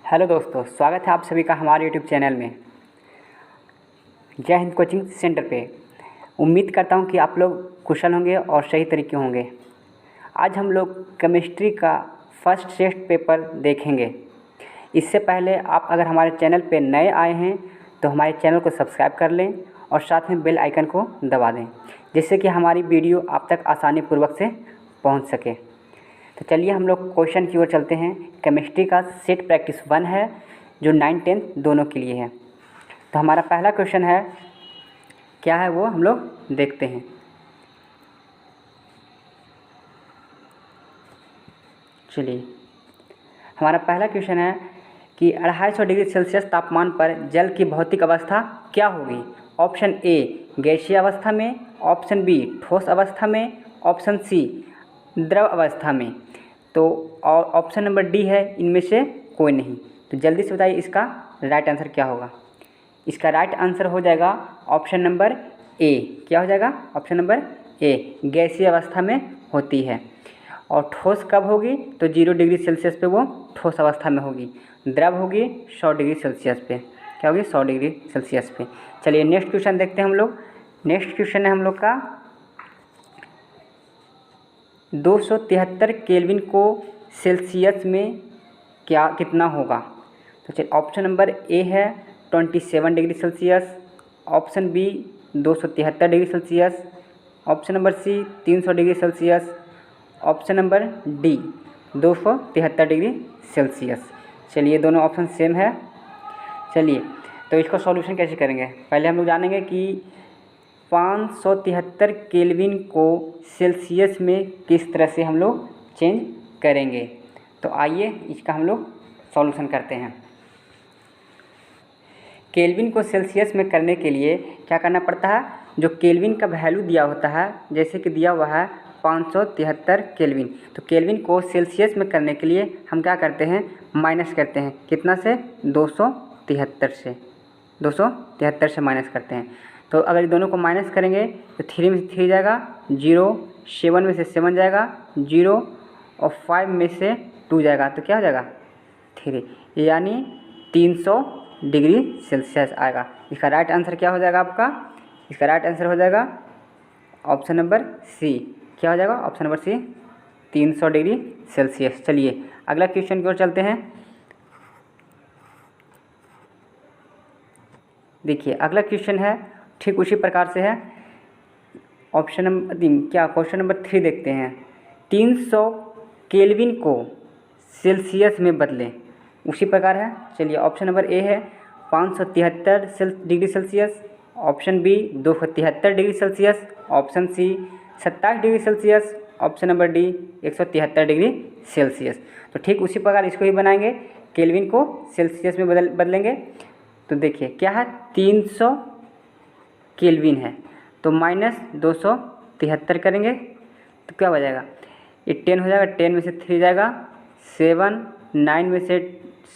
Hello दोस्तों, स्वागत है आप सभी का हमारे यूट्यूब चैनल में जय हिंद कोचिंग सेंटर पे। उम्मीद करता हूँ कि आप लोग कुशल होंगे और सही तरीके होंगे। आज हम लोग केमिस्ट्री का फर्स्ट टेस्ट पेपर देखेंगे। इससे पहले आप अगर हमारे चैनल पे नए आए हैं तो हमारे चैनल को सब्सक्राइब कर लें और साथ में बेल आइकन को दबा दें, जिससे कि हमारी वीडियो आप तक आसानी पूर्वक से पहुँच सके। तो चलिए हम लोग क्वेश्चन की ओर चलते हैं। केमिस्ट्री का सेट प्रैक्टिस 1 है जो 9, 10 दोनों के लिए है। तो हमारा पहला क्वेश्चन है, क्या है वो हम लोग देखते हैं। चलिए, हमारा पहला क्वेश्चन है कि 250 डिग्री सेल्सियस तापमान पर जल की भौतिक अवस्था क्या होगी। ऑप्शन ए गैसीय अवस्था में, ऑप्शन बी ठोस अवस्था में, ऑप्शन सी द्रव अवस्था में। तो और ऑप्शन नंबर डी है इनमें से कोई नहीं। तो जल्दी से बताइए इसका राइट आंसर क्या होगा। इसका राइट आंसर हो जाएगा ऑप्शन नंबर ए। क्या हो जाएगा? ऑप्शन नंबर ए, गैसीय अवस्था में होती है। और ठोस कब होगी? तो 0 डिग्री सेल्सियस पे वो ठोस अवस्था में होगी। द्रव होगी 100 डिग्री सेल्सियस पे। क्या होगी? 100 डिग्री सेल्सियस पे। चलिए नेक्स्ट क्वेश्चन देखते हैं हम लोग। नेक्स्ट क्वेश्चन है हम लोग का 273 केल्विन को सेल्सियस में कितना होगा। तो चलिए ऑप्शन नंबर ए है 27 degree Celsius, option B 273 degree Celsius, option number C 300 degree Celsius, option number D 273 degree Celsius. चलिए दोनों ऑप्शन सेम है। चलिए तो इसका सॉल्यूशन कैसे करेंगे, पहले हम लोग जानेंगे कि 573 केल्विन को सेल्सियस में किस तरह से हम लोग चेंज करेंगे। तो आइए इसका हम लोग सॉल्यूशन करते हैं। केल्विन को सेल्सियस में करने के लिए क्या करना पड़ता है, जो केल्विन का वैल्यू दिया होता है, जैसे कि दिया हुआ है 573 केल्विन, तो केल्विन को सेल्सियस में करने के लिए हम क्या करते हैं, माइनस करते हैं। कितना से? 273 से। 273 से माइनस करते हैं। तो अगर ये दोनों को माइनस करेंगे तो 3 में से 3 जाएगा 0, 7 में से 7 जाएगा 0 और 5 में से 2 जाएगा तो क्या हो जाएगा 3, यानी 300 डिग्री सेल्सियस आएगा। इसका राइट आंसर क्या हो जाएगा आपका? इसका राइट आंसर हो जाएगा ऑप्शन नंबर सी। क्या हो जाएगा? Option number C 300 degree Celsius. चलिए अगला क्वेश्चन की ओर चलते हैं। देखिए अगला क्वेश्चन है ठीक उसी प्रकार से है। ऑप्शन नंबर क्वेश्चन नंबर 3 देखते हैं। 300 केल्विन को सेल्सियस में बदलें, उसी प्रकार है। चलिए ऑप्शन नंबर ए है 573 degree Celsius, option B 273 degree Celsius, option C 27 degree Celsius, option number D 173 degree Celsius. तो ठीक उसी प्रकार इसको ही बनाएंगे, केल्विन को सेल्सियस में बदलेंगे। तो देखिए क्या है, 300 केल्विन है तो माइनस 273 करेंगे तो क्या हो जाएगा, ये 10 हो जाएगा, 10 में से 3 जाएगा 7, 9 में से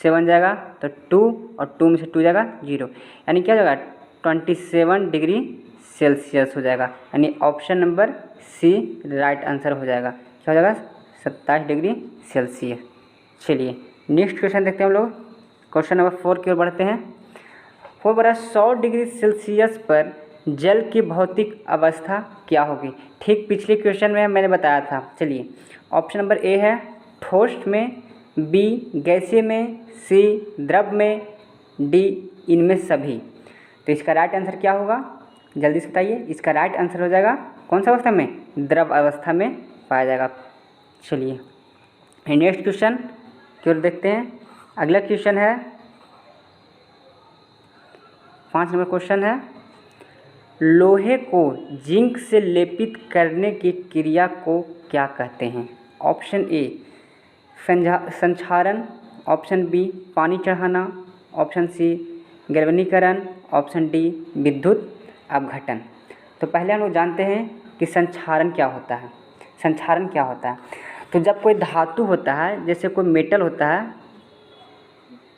7 जाएगा तो 2 और 2 में से 2 जाएगा 0, यानी क्या हो जाएगा 27 डिग्री सेल्सियस हो जाएगा। यानी option number C right answer हो जाएगा। क्या हो जाएगा? 27 डिग्री सेल्सियस। चलिए नेक्स्ट क्वेश्चन देखते हैं हम लोग। क्वेश्चन नंबर 4 की ओर बढ़ते हैं। 100 डिग्री सेल्सियस पर जल की भौतिक अवस्था क्या होगी। ठीक पिछले क्वेश्चन में मैंने बताया था। चलिए ऑप्शन नंबर ए है ठोस में, बी गैसीय में, सी द्रव में, डी इनमें सभी। तो इसका राइट आंसर क्या होगा, जल्दी से बताइए। इसका राइट आंसर हो जाएगा कौन सा अवस्था में? द्रव अवस्था में पाया जाएगा। चलिए नेक्स्ट क्वेश्चन की ओर देखते हैं। अगला क्वेश्चन है 5 नंबर क्वेश्चन है, लोहे को जिंक से लेपित करने की क्रिया को क्या कहते हैं। ऑप्शन ए संक्षारण, ऑप्शन बी पानी चढ़ाना, ऑप्शन सी गैल्वेनीकरण, ऑप्शन डी विद्युत अपघटन। तो पहले हम लोग जानते हैं कि संक्षारण क्या होता है। संक्षारण क्या होता है, तो जब कोई धातु होता है, जैसे कोई मेटल होता है,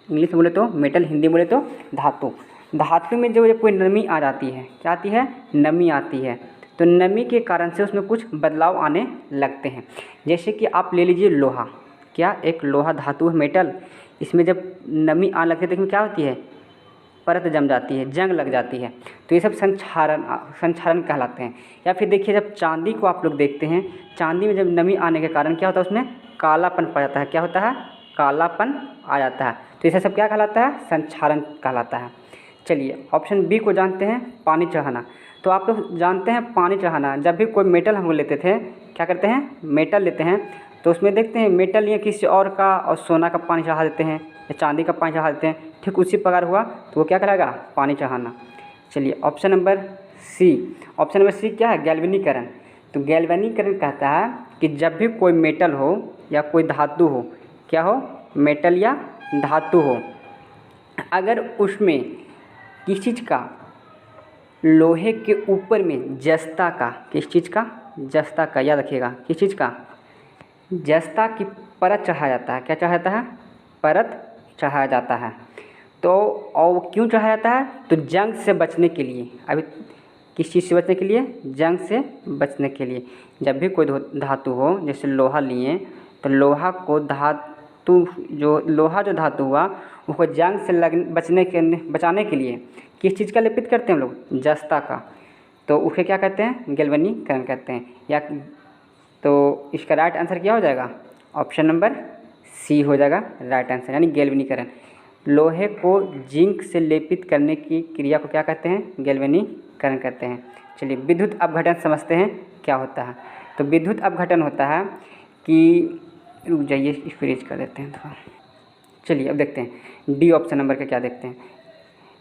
इंग्लिश में बोले तो मेटल, हिंदी में बोले तो धातु। धातु में जो कोई नमी आ जाती है, क्या आती है? नमी आती है। तो नमी के कारण से उसमें कुछ बदलाव आने लगते हैं। जैसे कि आप ले लीजिए लोहा, क्या एक लोहा धातु है, मेटल। इसमें जब नमी आने लगती है तो इसमें क्या होती है, परत जम जाती है, जंग लग जाती है। तो ये सब संक्षारण कहलाते हैं। या फिर देखिए जब चांदी को आप लोग देखते हैं, चांदी में जब नमी आने के कारण क्या होता है, उसमें कालापन पड़ जाता है। क्या होता है, कालापन आ जाता है। तो इसे सब क्या कहलाता है, संक्षारण कहलाता है। चलिए ऑप्शन बी को जानते हैं, पानी चढ़ाना। तो आप लोग जानते हैं पानी चढ़ाना, जब भी कोई मेटल हम लोग लेते थे, क्या करते हैं, मेटल लेते हैं तो उसमें देखते हैं मेटल या किसी और का, और सोना का पानी चढ़ा देते हैं या चांदी का पानी चढ़ा देते हैं, ठीक उसी प्रकार हुआ तो वो क्या करेगा, पानी चढ़ाना। चलिए ऑप्शन नंबर सी क्या है, गैल्वेनीकरण। तो गैल्वेनीकरण कहता है कि जब भी कोई मेटल हो या कोई धातु हो, क्या हो, मेटल या धातु हो, अगर उसमें किस चीज़ का, लोहे के ऊपर में जस्ता का, किस चीज़ का, जस्ता का, याद रखिएगा किस चीज़ का, जस्ता की परत चढ़ाया जाता है। क्या चढ़ाया जाता है, परत चढ़ाया जाता है। तो और क्यों चढ़ाया जाता है, तो जंग से बचने के लिए। अभी किस चीज़ से बचने के लिए, जंग से बचने के लिए। जब भी कोई धातु हो, जैसे लोहा लिए तो लोहा को लोहा जो धातु हुआ उसको जंग से बचाने के लिए किस चीज़ का लेपित करते हैं हम लोग, जस्ता का। तो उसे क्या कहते हैं, गैल्वेनीकरण कहते हैं। या तो इसका राइट आंसर क्या हो जाएगा, ऑप्शन नंबर सी हो जाएगा राइट आंसर, यानी गैल्वेनीकरण। लोहे को जिंक से लेपित करने की क्रिया को क्या कहते हैं, गैल्वेनीकरण कहते हैं। चलिए विद्युत अपघटन समझते हैं क्या होता है। तो विद्युत अपघटन होता है कि, रुक जाइए इस पर रीच कर देते हैं थोड़ा। चलिए अब देखते हैं डी ऑप्शन नंबर का क्या देखते हैं,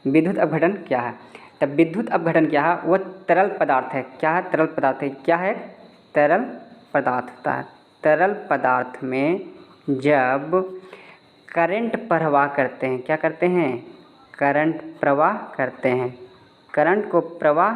विद्युत अपघटन क्या है। तब विद्युत अपघटन क्या है, वह तरल पदार्थ है। क्या है, तरल पदार्थ है। क्या है, तरल पदार्थ होता है। तरल पदार्थ में जब करंट प्रवाह करते हैं, क्या करते हैं, करंट प्रवाह करते हैं, करंट को प्रवाह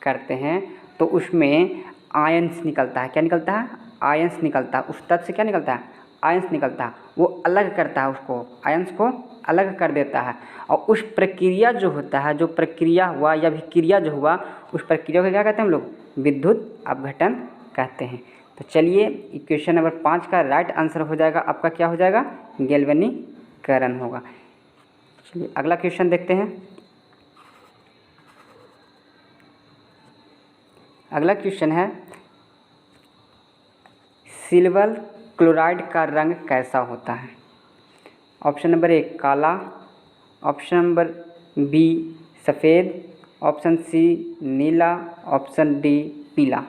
करते हैं तो उसमें आयंस निकलता है। क्या निकलता है, आयंस निकलता है। उस तत्व से क्या निकलता है, आयंस निकलता है। वो अलग करता है, उसको आयंस को अलग कर देता है। और उस प्रक्रिया जो होता है, जो प्रक्रिया हुआ या अभिक्रिया जो हुआ, उस प्रक्रिया को क्या कहते हैं हम लोग, विद्युत अपघटन कहते हैं। तो चलिए इक्वेशन नंबर 5 का राइट आंसर हो जाएगा आपका, क्या हो जाएगा, गैल्वेनीकरण होगा। चलिए अगला क्वेश्चन देखते हैं। अगला क्वेश्चन है, सिल्वर क्लोराइड का रंग कैसा होता है। ऑप्शन नंबर 1 काला, ऑप्शन नंबर बी सफ़ेद, ऑप्शन सी नीला, ऑप्शन डी पीला।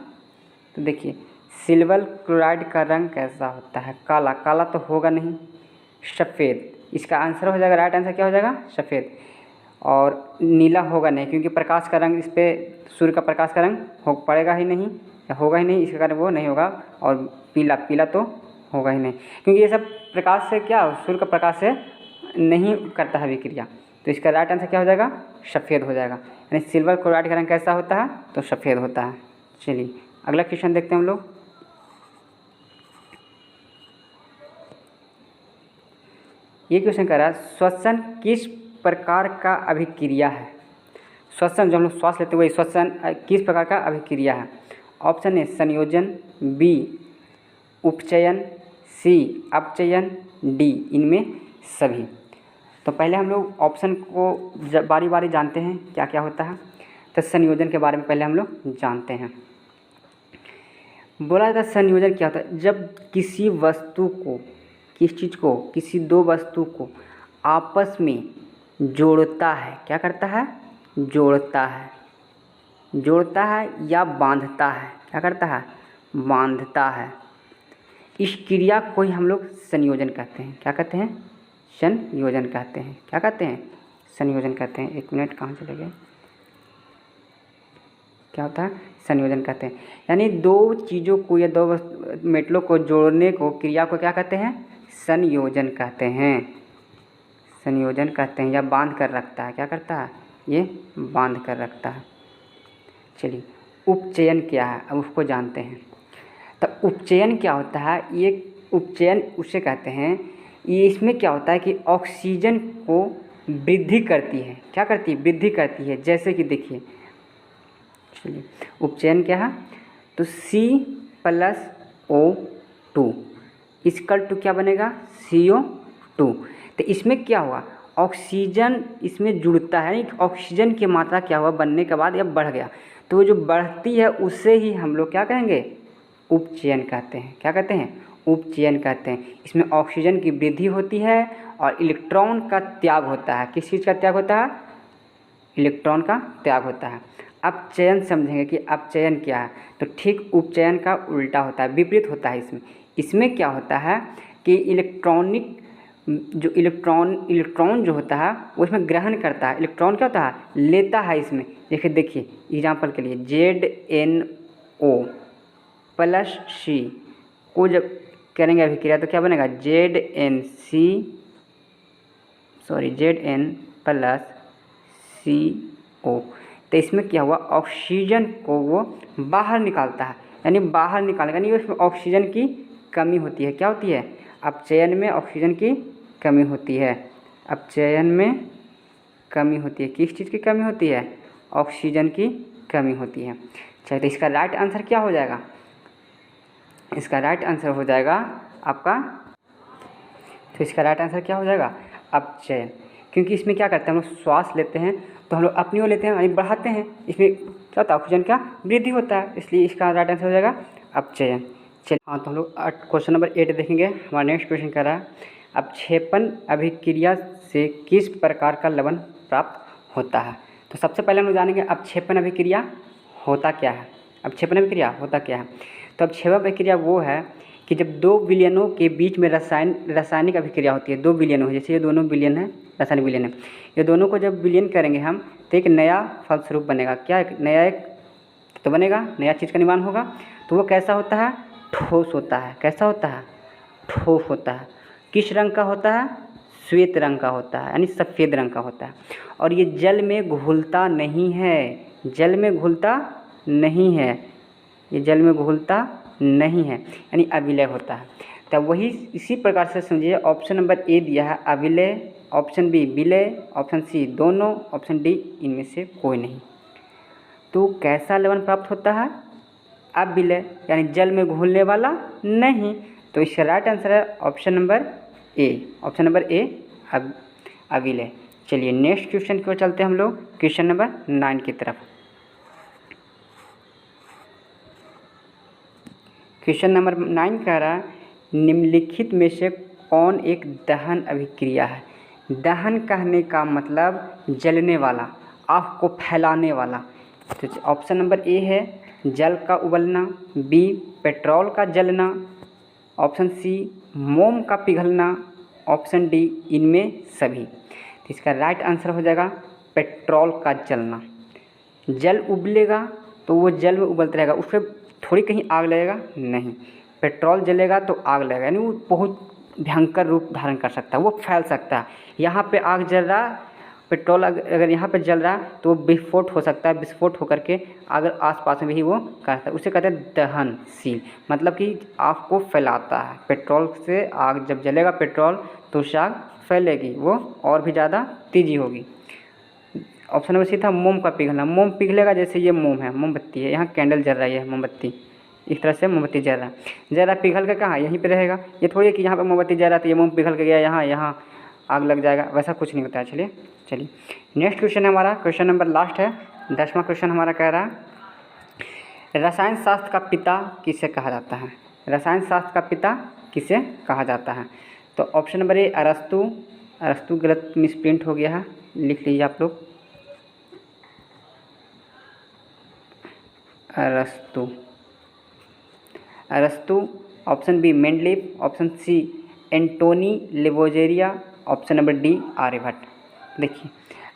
तो देखिए सिल्वर क्लोराइड का रंग कैसा होता है, काला, काला तो होगा नहीं, सफ़ेद। इसका आंसर हो जाएगा, राइट आंसर क्या हो जाएगा, सफ़ेद। और नीला होगा नहीं, क्योंकि प्रकाश का रंग, इस पर सूर्य का प्रकाश का रंग पड़ेगा ही नहीं या होगा ही नहीं, इसके कारण वो नहीं होगा। और पीला, पीला तो होगा ही नहीं, क्योंकि ये सब प्रकाश से, क्या सूर्य का प्रकाश से नहीं करता है विक्रिया। तो इसका राइट आंसर क्या हो जाएगा, सफ़ेद हो जाएगा। यानी सिल्वर क्लोराइड का रंग कैसा होता है, तो सफ़ेद होता है। चलिए अगला क्वेश्चन देखते हैं हम लोग। ये क्वेश्चन कह रहा है, श्वसन किस प्रकार का अभिक्रिया है। श्वसन जो हम लोग श्वास लेते हैं वही श्वसन किस प्रकार का अभिक्रिया है। ऑप्शन ए संयोजन, बी उपचयन, सी अपचयन, डी इनमें सभी। तो पहले हम लोग ऑप्शन को बारी बारी जानते हैं क्या क्या होता है। तो संयोजन के बारे में पहले हम लोग जानते हैं। बोला जाता है संयोजन क्या होता है, जब किसी वस्तु को, किस चीज़ को, किसी दो वस्तु को आपस में जोड़ता है। क्या करता है, जोड़ता है, जोड़ता है या बांधता है। क्या करता है, बांधता है। इस क्रिया को ही हम लोग संयोजन कहते हैं। क्या कहते हैं, संयोजन कहते हैं। क्या कहते हैं, संयोजन कहते हैं। एक मिनट, कहाँ चले गए, क्या होता है, संयोजन कहते हैं। यानी दो चीज़ों को या दो मेटलों को जोड़ने को, क्रिया को क्या कहते हैं, संयोजन कहते हैं। संयोजन कहते हैं। या बांध कर रखता है, क्या करता है, ये बांध कर रखता है। चलिए उपचयन क्या है, अब उसको जानते हैं। तो उपचयन क्या होता है, ये उपचयन उसे कहते हैं, ये इसमें क्या होता है कि ऑक्सीजन को वृद्धि करती है। क्या करती है, वृद्धि करती है। जैसे कि देखिए, चलिए उपचयन क्या है, तो C+O2 इक्वल टू क्या बनेगा, CO2। तो इसमें क्या हुआ, ऑक्सीजन इसमें जुड़ता है, यानी ऑक्सीजन की मात्रा क्या हुआ बनने के बाद यह बढ़ गया। तो जो बढ़ती है उससे ही हम लोग क्या कहेंगे, उपचयन कहते हैं। क्या कहते हैं, उपचयन कहते हैं। इसमें ऑक्सीजन की वृद्धि होती है और इलेक्ट्रॉन का त्याग होता है। किस चीज़ का त्याग होता है, इलेक्ट्रॉन का त्याग होता है। अब चयन समझेंगे कि अपचयन क्या है। तो ठीक उपचयन का उल्टा होता है, विपरीत होता है। इसमें क्या होता है कि इलेक्ट्रॉन जो होता है वो इसमें ग्रहण करता है, इलेक्ट्रॉन क्या होता है, लेता है इसमें। देखिए एग्जाम्पल के लिए ZnO प्लस C को जब करेंगे अभिक्रिया तो क्या बनेगा, Zn प्लस CO। तो इसमें क्या हुआ, ऑक्सीजन को वो बाहर निकालता है, यानी बाहर निकालेगा, यानी उसमें ऑक्सीजन की कमी होती है। क्या होती है, अपचयन में ऑक्सीजन की कमी होती है। अपचयन में कमी होती है, किस चीज़ की कमी होती है, ऑक्सीजन की कमी होती है। चलिए तो इसका राइट आंसर क्या हो जाएगा, इसका राइट आंसर हो जाएगा आपका, तो इसका राइट आंसर क्या हो जाएगा, अपचयन। क्योंकि इसमें क्या करते हैं, हम लोग श्वास लेते हैं तो हम लोग अपनी ओर लेते हैं यानी बढ़ाते हैं, इसमें क्या होता है, ऑक्सीजन का वृद्धि होता है, इसलिए इसका राइट आंसर हो जाएगा अपचयन। चलिए हाँ, तो हम लोग क्वेश्चन नंबर 8 देखेंगे। हमारा नेक्स्ट क्वेश्चन कह रहा है, अपक्षेपण अभिक्रिया से किस प्रकार का लवण प्राप्त होता है। तो सबसे पहले हम लोग जानेंगे अपक्षेपण अभिक्रिया होता क्या है। अपक्षेपण अभिक्रिया होता क्या है, तो अपक्षेपण अभिक्रिया वो है कि जब दो विलयनों के बीच में रासायनिक अभिक्रिया होती है। दो विलयनों, जैसे ये दोनों विलयन है, रासायनिक विलयन है, ये दोनों को जब विलयन करेंगे हम तो एक नया फलस्वरूप बनेगा। क्या, एक नया तो बनेगा, नया चीज़ का निर्माण होगा। तो वो कैसा होता है, ठोस होता है। कैसा होता है, ठोस होता है। किस रंग का होता है, श्वेत रंग का होता है, यानी सफ़ेद रंग का होता है। और ये जल में घुलता नहीं है, जल में घुलता नहीं है, ये जल में घुलता नहीं है, यानी अविलय होता है। तब वही इसी प्रकार से समझिए, ऑप्शन नंबर ए दिया है अविलय, ऑप्शन बी विलय, ऑप्शन सी दोनों, ऑप्शन डी इनमें से कोई नहीं। तो कैसा लवण प्राप्त होता है, अविलय, यानी जल में घुलने वाला नहीं। तो इसका राइट आंसर है option number A, option number A अविलय। चलिए नेक्स्ट क्वेश्चन की ओर चलते हैं हम लोग, क्वेश्चन नंबर 9 की तरफ। क्वेश्चन नंबर 9 कह रहा है, निम्नलिखित में से कौन एक दहन अभिक्रिया है। दहन कहने का मतलब जलने वाला, आग को फैलाने वाला। तो ऑप्शन नंबर ए है जल का उबलना, बी पेट्रोल का जलना, ऑप्शन सी मोम का पिघलना, ऑप्शन डी इनमें सभी। तो इसका राइट आंसर हो जाएगा पेट्रोल का जलना। जल उबलेगा तो वो जल में उबलता रहेगा, उस पर थोड़ी कहीं आग लगेगा नहीं। पेट्रोल जलेगा तो आग लगेगा, यानी वो बहुत भयंकर रूप धारण कर सकता है, वो फैल सकता है। यहाँ पे आग जल रहा, पेट्रोल अगर यहाँ पे जल रहा है तो वो विस्फोट हो सकता है, विस्फोट होकर के अगर आसपास में भी वो करता है, उसे कहते हैं दहनशील, मतलब कि आग को फैलाता है। पेट्रोल से आग जब जलेगा पेट्रोल तो उससे आग फैलेगी, वो और भी ज़्यादा तेजी होगी। ऑप्शन नंबर सी था मोम का पिघलना। मोम पिघलेगा, जैसे ये मोम है, मोमबत्ती है, यहाँ कैंडल जल रही है मोमबत्ती, इस तरह से मोमबत्ती जल रहा है, ज़रा पिघल कर कहाँ यहीं पे रहेगा। ये थोड़ी है कि यहाँ पे मोमबत्ती जल रहा है तो ये मोम पिघल के गया यहाँ आग लग जाएगा, वैसा कुछ नहीं होता है। चलिए नेक्स्ट क्वेश्चन है हमारा, क्वेश्चन नंबर लास्ट है, 10वां क्वेश्चन हमारा कह रहा है, रसायन शास्त्र का पिता किसे कहा जाता है। रसायन शास्त्र का पिता किसे कहा जाता है। तो ऑप्शन नंबर ए अरस्तु। अरस्तु गलत मिसप्रिंट हो गया है, लिख लीजिए आप लोग, अरस्तु। Option B Mendeleev, option C Antoine Lavoisier, option number D Aryabhata. देखिए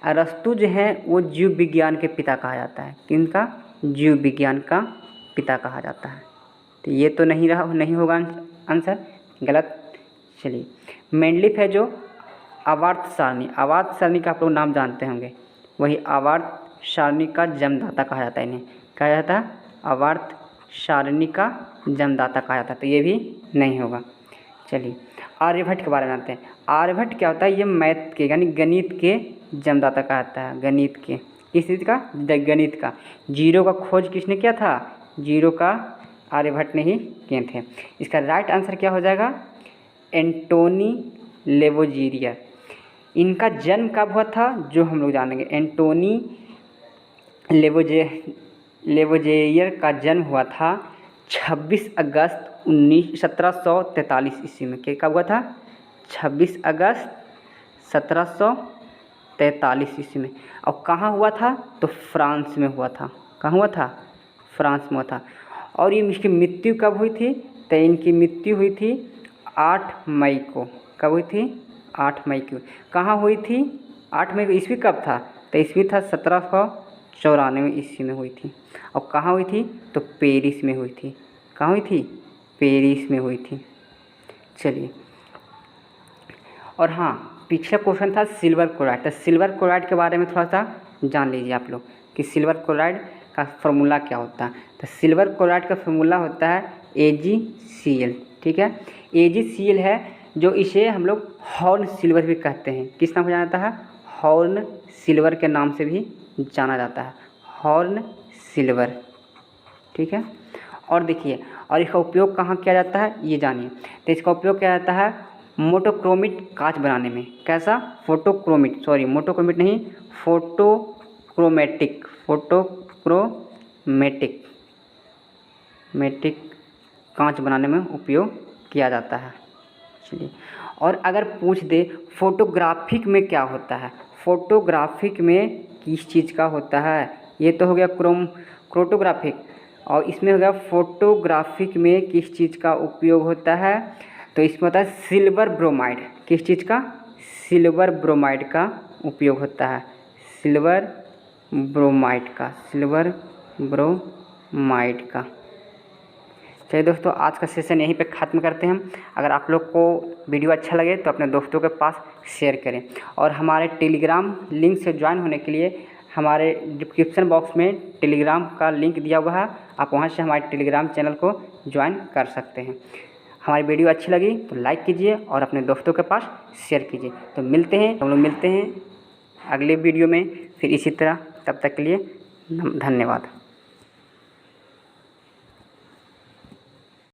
अरस्तु जो है वो जीव विज्ञान के पिता कहा जाता है। किनका, जीव विज्ञान का पिता कहा जाता है। तो ये तो नहीं होगा आंसर, गलत। चलिए मेंडलीव है जो आवर्त सारणी का आप लोग नाम जानते होंगे, वही आवर्त सारणी का जन्मदाता कहा जाता है। इन्हें कहा जाता है आवर्त सारणी का जन्मदाता कहा जाता है, तो ये भी नहीं होगा। चलिए आर्यभट्ट के बारे में जानते हैं। आर्यभट्ट क्या होता है, ये मैथ के यानी गणित के जन्मदाता कहा जाता है। गणित के, किस चीज़ का, गणित का। जीरो का खोज किसने किया था, जीरो का आर्यभट्ट ने ही किए थे। इसका राइट आंसर क्या हो जाएगा, एंटोनी लेवोजीरियर। इनका जन्म कब हुआ था जो हम लोग जानेंगे। एंटोनी लेवोजीरियर का जन्म हुआ था 26 अगस्त 1743 ईस्वी में। क्या कब हुआ था? 26 अगस्त 1743 ईस्वी में। और कहाँ हुआ था? तो फ्रांस में हुआ था। कहाँ हुआ था? फ्रांस में हुआ था। और ये इसकी मृत्यु कब हुई थी? तो इनकी मृत्यु हुई थी 8 मई को। कब हुई थी? 8 मई को। कहाँ हुई थी? 8 मई को। ईस्वी कब था? तो ईस्वी था 1794 ईस्वी में हुई थी। और कहाँ हुई थी? तो पेरिस में हुई थी। कहाँ हुई थी? पेरिस में हुई थी। चलिए, और हाँ, पिछला क्वेश्चन था सिल्वर क्लोराइड। तो सिल्वर क्लोराइड के बारे में थोड़ा सा जान लीजिए आप लोग कि सिल्वर क्लोराइड का फॉर्मूला क्या होता है। तो सिल्वर क्लोराइड का फॉर्मूला होता है AgCl। ठीक है, AgCl है जो इसे हम लोग हॉर्न सिल्वर भी कहते हैं। किस नाम से जाना जाता है? हॉर्न सिल्वर के नाम से भी जाना जाता है, हॉर्न सिल्वर। ठीक है, और देखिए, और इसका उपयोग कहाँ किया जाता है ये जानिए। तो इसका उपयोग किया जाता है मोटोक्रोमिक कांच बनाने में। कैसा? मोटोक्रोमिक नहीं, फोटोक्रोमेटिक कांच बनाने में उपयोग किया जाता है। चलिए, और अगर पूछ दे फोटोग्राफिक में क्या होता है, फोटोग्राफिक में किस चीज़ का होता है? ये तो हो गया क्रोटोग्राफिक, और इसमें हो गया फोटोग्राफिक में किस चीज़ का उपयोग होता है? तो इसमें होता है सिल्वर ब्रोमाइड। किस चीज़ का? सिल्वर ब्रोमाइड का उपयोग होता है, सिल्वर ब्रोमाइड का। चलिए दोस्तों, आज का सेशन यहीं पे ख़त्म करते हैं हम। अगर आप लोग को वीडियो अच्छा लगे तो अपने दोस्तों के पास शेयर करें, और हमारे टेलीग्राम लिंक से ज्वाइन होने के लिए हमारे डिस्क्रिप्शन बॉक्स में टेलीग्राम का लिंक दिया हुआ है। आप वहां से हमारे टेलीग्राम चैनल को ज्वाइन कर सकते हैं। हमारी वीडियो अच्छी लगी तो लाइक कीजिए और अपने दोस्तों के पास शेयर कीजिए। तो हम लोग मिलते हैं अगले वीडियो में फिर इसी तरह। तब तक के लिए धन्यवाद।